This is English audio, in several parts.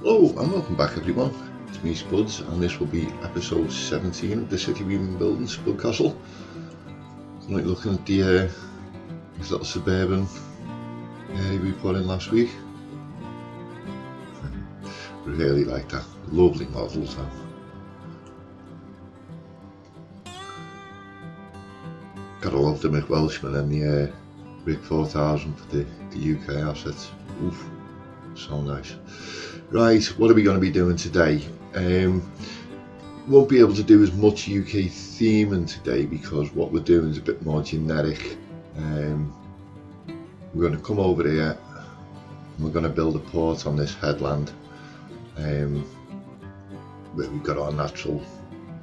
Hello and welcome back everyone, it's me Spuds, and this will be episode 17 of the city we've been building, Spudcastle. I'm like looking at the this little suburban area we put in last week. Really like that, lovely models though. Gotta love the Mick Welshman and the Rick 4000 for the UK assets. Oof, so nice. Right, what are we going to be doing today? Won't be able to do as much UK theming today because what we're doing is a bit more generic. We're going to come over here and we're going to build a port on this headland where we've got our natural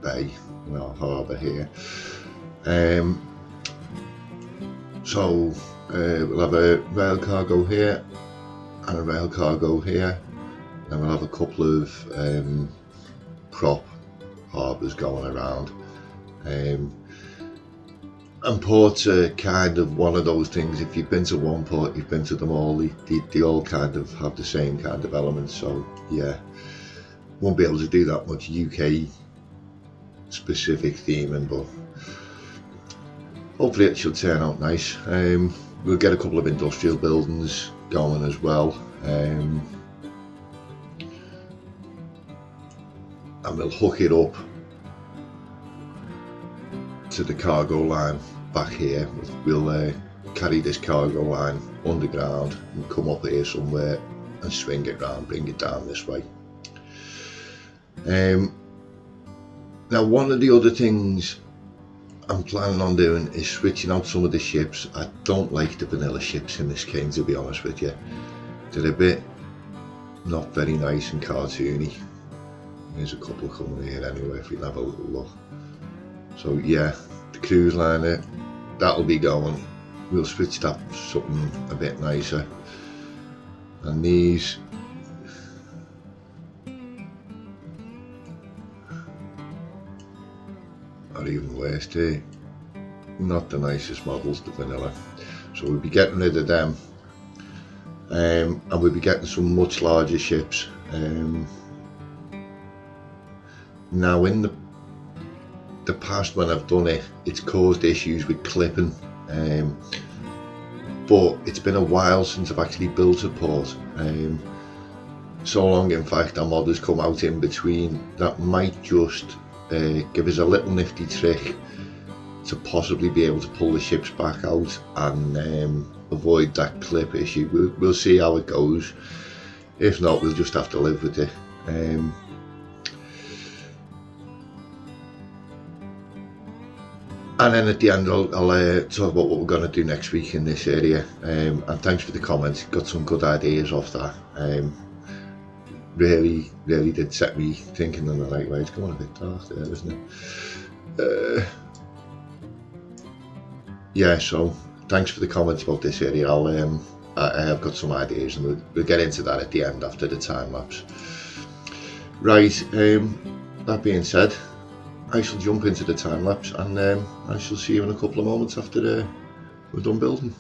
bay, our harbour here. So we'll have a rail cargo here and a rail cargo here, and we'll have a couple of prop harbours going around. And ports are kind of one of those things, if you've been to one port, you've been to them all. They all kind of have the same kind of elements, so yeah, won't be able to do that much UK specific theming, but hopefully it should turn out nice. We'll get a couple of industrial buildings going as well, and we'll hook it up to the cargo line back here. We'll carry this cargo line underground and come up here somewhere and swing it round, bring it down this way. Now one of the other things I'm planning on doing is switching out some of the ships. I don't like the vanilla ships in this game, to be honest with you. They're a bit not very nice and cartoony. There's a couple coming here anyway if we have a little look. So yeah, the cruise liner, that'll be going. We'll switch that for something a bit nicer. And these are even worse too. Not the nicest models, the vanilla. So we'll be getting rid of them. And we'll be getting some much larger ships. Now in the past when I've done it, it's caused issues with clipping, but it's been a while since I've actually built a port. So long in fact our mod has come out in between that might just give us a little nifty trick to possibly be able to pull the ships back out and avoid that clip issue. We'll see how it goes. If not, we'll just have to live with it. And then at the end I'll talk about what we're going to do next week in this area. And thanks for the comments, got some good ideas off that. Really did set me thinking in the right way. It's going a bit dark there, isn't it? Yeah, so thanks for the comments about this area. I have got some ideas and we'll get into that at the end after the time lapse. Right, that being said, I shall jump into the time lapse and I shall see you in a couple of moments after we're done building.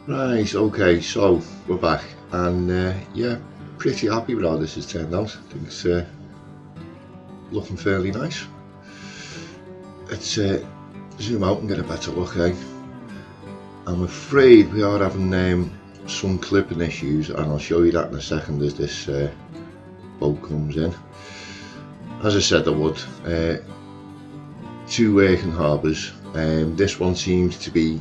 Right, okay, so we're back, and yeah, pretty happy with how this has turned out. I think it's looking fairly nice. Let's zoom out and get a better look, eh? I'm afraid we are having some clipping issues, and I'll show you that in a second as this boat comes in. As I said I would, two working harbours. This one seems to be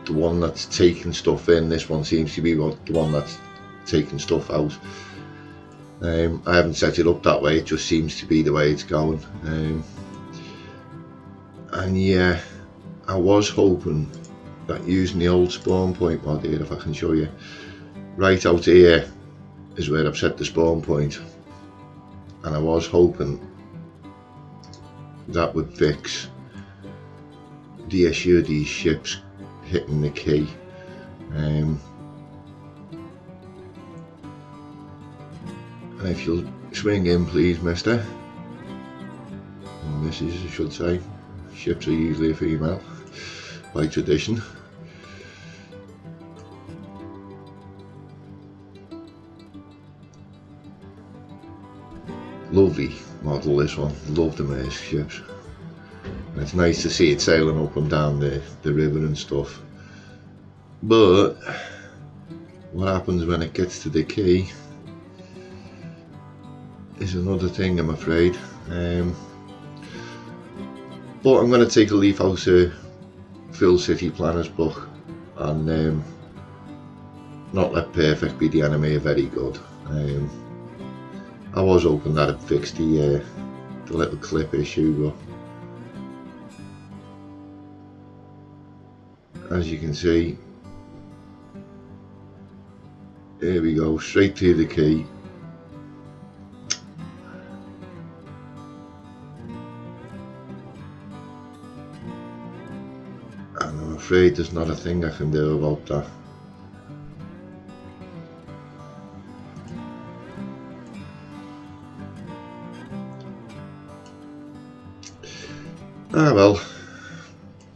the one that's taking stuff in, this one seems to be the one that's taking stuff out. I haven't set it up that way, it just seems to be the way it's going. And yeah, I was hoping that using the old spawn point mod here, if I can show you, right out here is where I've set the spawn point, and I was hoping that would fix the issue of these ships hitting the key. And if you'll swing in please, mister, or Mrs. I should say, ships are usually a female by tradition. Lovely model this one, love the Maersk ships. And it's nice to see it sailing up and down the river and stuff. But what happens when it gets to the quay is another thing, I'm afraid. But I'm going to take a leaf out of Phil City Planner's book and not let perfect be the enemy of very good. I was hoping that it fixed the little clip issue, but as you can see, here we go, straight to the quay. And I'm afraid there's not a thing I can do about that. Ah well.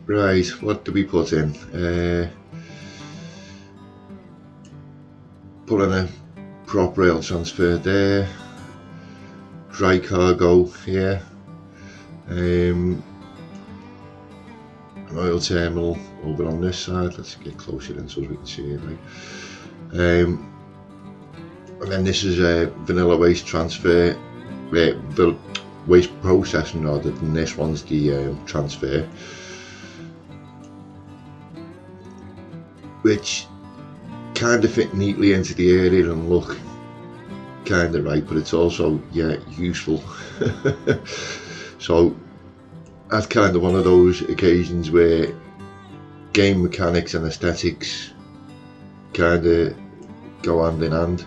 Right, what do we put in? Put in a prop rail transfer there, dry cargo here, an oil terminal over on this side. Let's get closer in so we can see it, right? And then this is a vanilla waste transfer, waste processing rather than this one's the transfer, which kind of fit neatly into the area and look kind of right, but it's also, yeah, useful. So that's kind of one of those occasions where game mechanics and aesthetics kind of go hand in hand.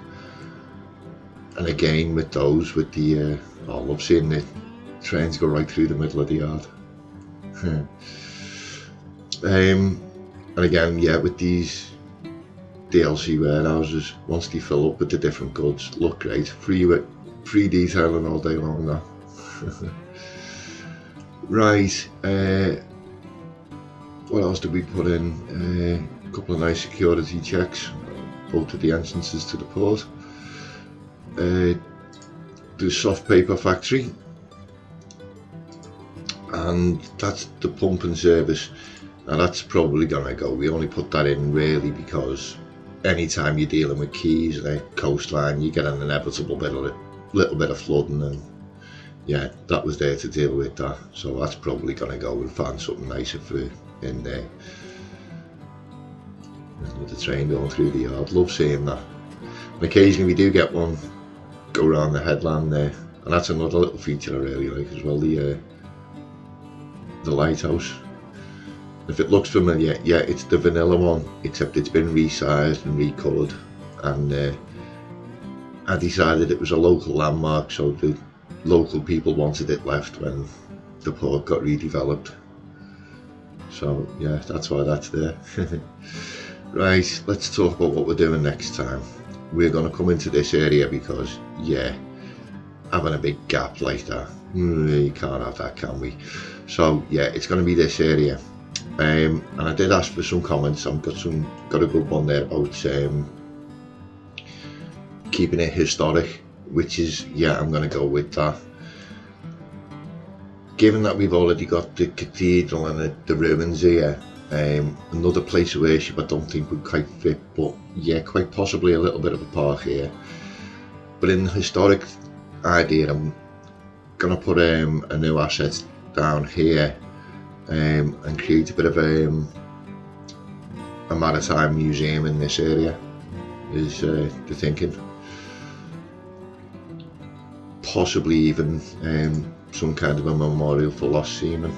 And again, with those, with the I love seeing the trains go right through the middle of the yard. And again, yeah, with these DLC warehouses, once they fill up with the different goods, look great. Free detailing all day long now. Right, what else did we put in? A couple of nice security checks, both of the entrances to the port. The soft paper factory, and that's the pumping service. Now that's probably gonna go. We only put that in really because anytime you're dealing with quays and a coastline, you get an inevitable little bit of flooding, and yeah, that was there to deal with that. So that's probably gonna go. We'll find something nicer for in there. With the train going through the yard, love seeing that. And occasionally we do get one go around the headland there, and that's another little feature I really like as well. The lighthouse. If it looks familiar, yeah, it's the vanilla one, except it's been resized and recoloured, and I decided it was a local landmark, so the local people wanted it left when the port got redeveloped. So yeah, that's why that's there. Right, let's talk about what we're doing next time. We're going to come into this area because, yeah, having a big gap like that, you can't have that, can we? So yeah, it's going to be this area. And I did ask for some comments. I've got a good one there about keeping it historic, which is, yeah, I'm going to go with that. Given that we've already got the cathedral and the ruins here, another place of worship I don't think would quite fit, but yeah, quite possibly a little bit of a park here. But in the historic idea, I'm going to put a new asset down here and create a bit of a maritime museum in this area, is the thinking. Possibly even some kind of a memorial for lost seamen.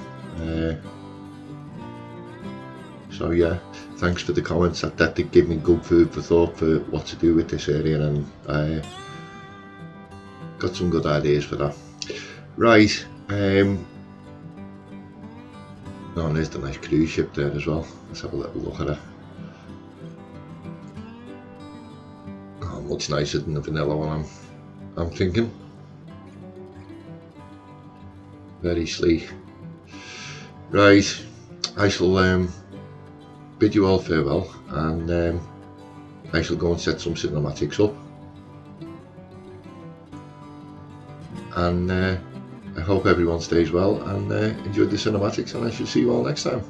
So yeah, thanks for the comments. That did give me good food for thought for what to do with this area, and I got some good ideas for that. Right, oh, and there's the nice cruise ship there as well. Let's have a little look at it. Oh, much nicer than the vanilla one I'm thinking. Very sleek. Right, I shall bid you all farewell, and I shall go and set some cinematics up, and I hope everyone stays well and enjoyed the cinematics, and I shall see you all next time.